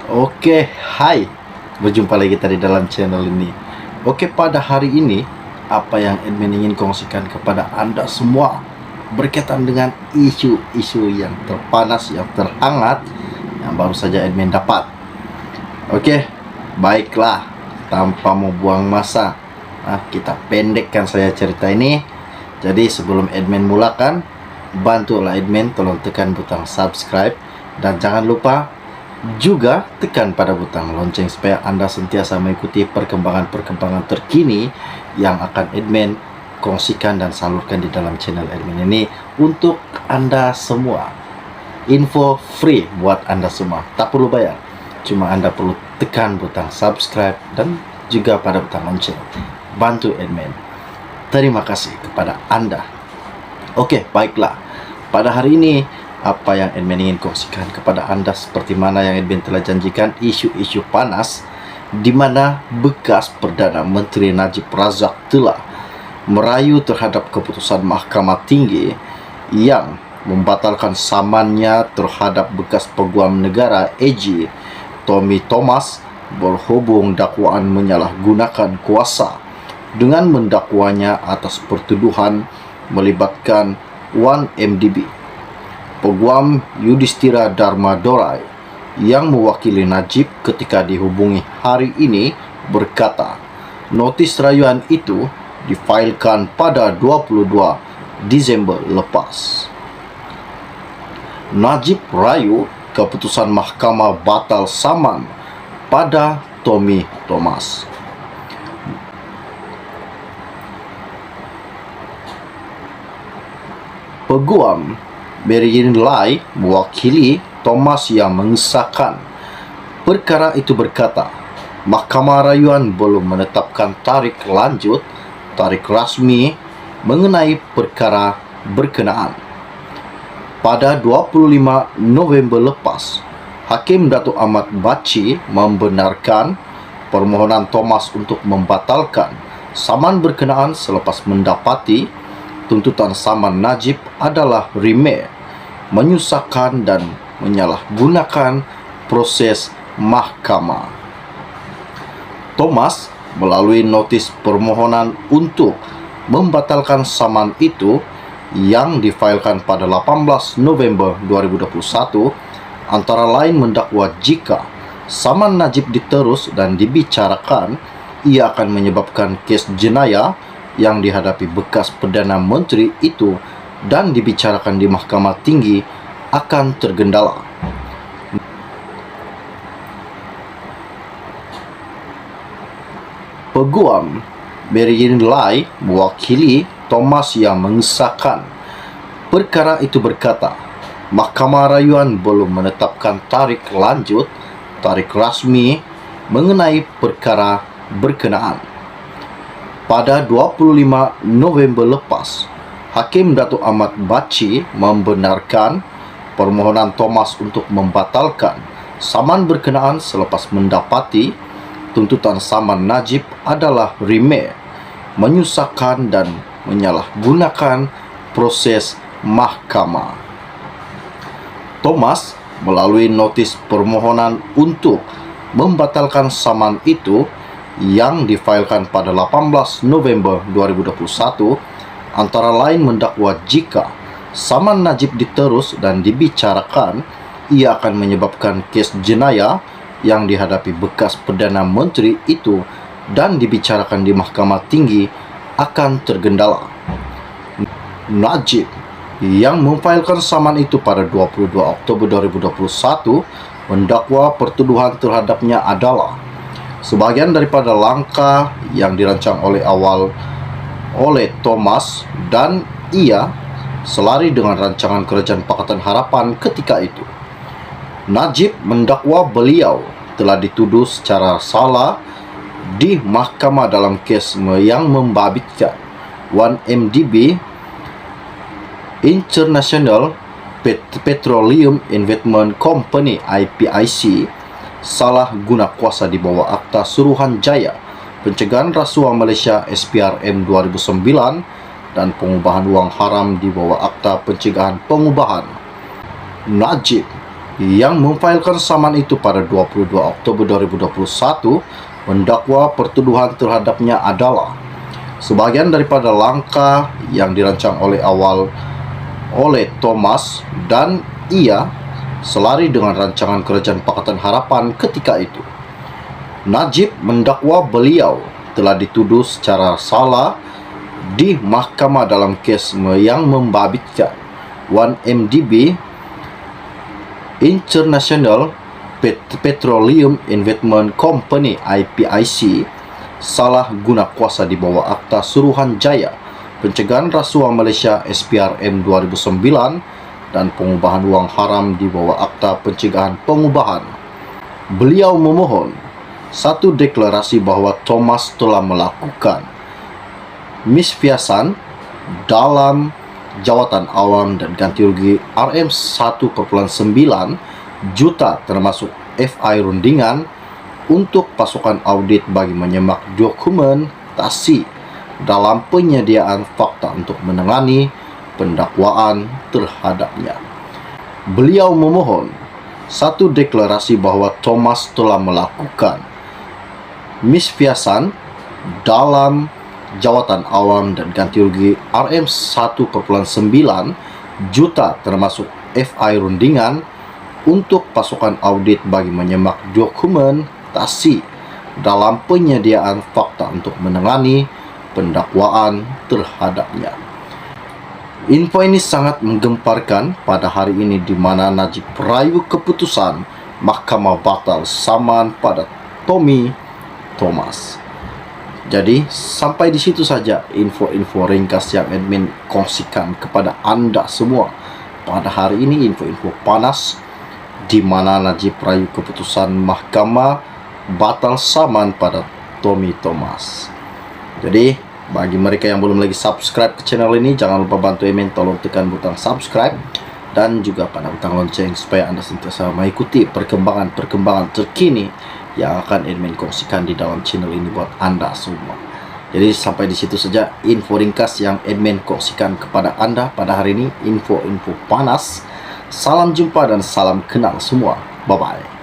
Oke, hai. Berjumpa lagi kita di dalam channel ini. Oke, pada hari ini apa yang admin ingin kongsikan kepada Anda semua berkaitan dengan isu-isu yang terpanas, yang terhangat yang baru saja admin dapat. Oke, baiklah. Tanpa membuang masa, kita pendekkan saya cerita ini. Jadi sebelum admin mulakan, bantulah admin tolong tekan butang subscribe dan jangan lupa juga tekan pada butang lonceng supaya Anda sentiasa mengikuti perkembangan-perkembangan terkini yang akan admin kongsikan dan salurkan di dalam channel admin ini untuk Anda semua. Info free buat Anda semua, tak perlu bayar. Cuma Anda perlu tekan butang subscribe dan juga pada butang lonceng. Bantu admin. Terima kasih kepada Anda. Oke, baiklah. Pada hari ini apa yang admin ingin kongsikan kepada Anda seperti mana yang admin telah janjikan, isu-isu panas di mana bekas Perdana Menteri Najib Razak telah merayu terhadap keputusan Mahkamah Tinggi yang membatalkan samannya terhadap bekas Peguam Negara AG Tommy Thomas berhubung dakwaan menyalahgunakan kuasa dengan mendakwanya atas pertuduhan melibatkan 1MDB. Peguam Yudhistira Dharma Dorai yang mewakili Najib ketika dihubungi hari ini berkata, notis rayuan itu difailkan pada 22 Desember lepas. Najib rayu keputusan mahkamah batal saman pada Tommy Thomas. Peguam Beryin Lai mewakili Thomas yang mengesahkan perkara itu berkata, Mahkamah Rayuan belum menetapkan tarikh rasmi mengenai perkara berkenaan. Pada 25 November lepas, Hakim Datuk Ahmad Bachi membenarkan permohonan Thomas untuk membatalkan saman berkenaan selepas mendapati tuntutan saman Najib adalah remeh, menyusahkan dan menyalahgunakan proses mahkamah. Thomas melalui notis permohonan untuk membatalkan saman itu yang difailkan pada 18 November 2021 antara lain mendakwa jika saman Najib diterus dan dibicarakan, ia akan menyebabkan kes jenayah yang dihadapi bekas Perdana Menteri itu dan dibicarakan di Mahkamah Tinggi akan tergendala. Peguam Beryin Lai mewakili Thomas yang mengesahkan perkara itu berkata, Mahkamah Rayuan belum menetapkan tarikh rasmi mengenai perkara berkenaan. Pada 25 November lepas, Hakim Datuk Ahmad Bachi membenarkan permohonan Thomas untuk membatalkan saman berkenaan selepas mendapati tuntutan saman Najib adalah remeh, menyusahkan dan menyalahgunakan proses mahkamah. Thomas melalui notis permohonan untuk membatalkan saman itu yang difailkan pada 18 November 2021 antara lain mendakwa jika saman Najib diterus dan dibicarakan, ia akan menyebabkan kes jenayah yang dihadapi bekas Perdana Menteri itu dan dibicarakan di Mahkamah Tinggi akan tergendala. Najib yang memfailkan saman itu pada 22 Oktober 2021 mendakwa pertuduhan terhadapnya adalah sebagian daripada langkah yang dirancang oleh Thomas dan ia selari dengan rancangan Kerajaan Pakatan Harapan ketika itu. Najib mendakwa beliau telah dituduh secara salah di mahkamah dalam kes yang membabitkan 1MDB International Petroleum Investment Company IPIC salah guna kuasa di bawah Akta Suruhanjaya Pencegahan Rasuah Malaysia SPRM 2009 dan pengubahan wang haram di bawah Akta Pencegahan Pengubahan. Najib yang memfailkan saman itu pada 22 Oktober 2021 mendakwa pertuduhan terhadapnya adalah sebagian daripada langkah yang dirancang oleh Thomas dan ia selari dengan rancangan Kerajaan Pakatan Harapan ketika itu. Najib mendakwa beliau telah dituduh secara salah di mahkamah dalam kes yang membabitkan 1MDB International Petroleum Investment Company (IPIC) salah guna kuasa di bawah Akta Suruhanjaya Pencegahan Rasuah Malaysia SPRM 2009 dan pengubahan wang haram di bawah Akta Pencegahan Pengubahan. Beliau memohon satu deklarasi bahawa Thomas telah melakukan misfiasan dalam jawatan awam dan ganti rugi RM 1,9 juta termasuk FI rundingan untuk pasukan audit bagi menyemak dokumentasi dalam penyediaan fakta untuk menangani pendakwaan terhadapnya. Beliau memohon satu deklarasi bahawa Thomas telah melakukan misfiasan dalam jawatan awam dan ganti rugi RM 1,9 juta termasuk FI rundingan untuk pasukan audit bagi menyemak dokumentasi dalam penyediaan fakta untuk menangani pendakwaan terhadapnya. Info ini sangat menggemparkan pada hari ini di mana Najib merayu keputusan Mahkamah batal saman pada Tommy Thomas. Jadi sampai di situ saja info-info ringkas yang admin kongsikan kepada Anda semua pada hari ini, info-info panas di mana Najib merayu keputusan mahkamah batal saman pada Tommy Thomas. Jadi bagi mereka yang belum lagi subscribe ke channel ini, jangan lupa bantu admin tolong tekan butang subscribe dan juga pada butang lonceng supaya Anda sentiasa mengikuti perkembangan terkini yang akan admin kongsikan di dalam channel ini buat Anda semua. Jadi sampai di situ saja info ringkas yang admin kongsikan kepada Anda pada hari ini, info-info panas. Salam jumpa dan salam kenal semua. Bye bye.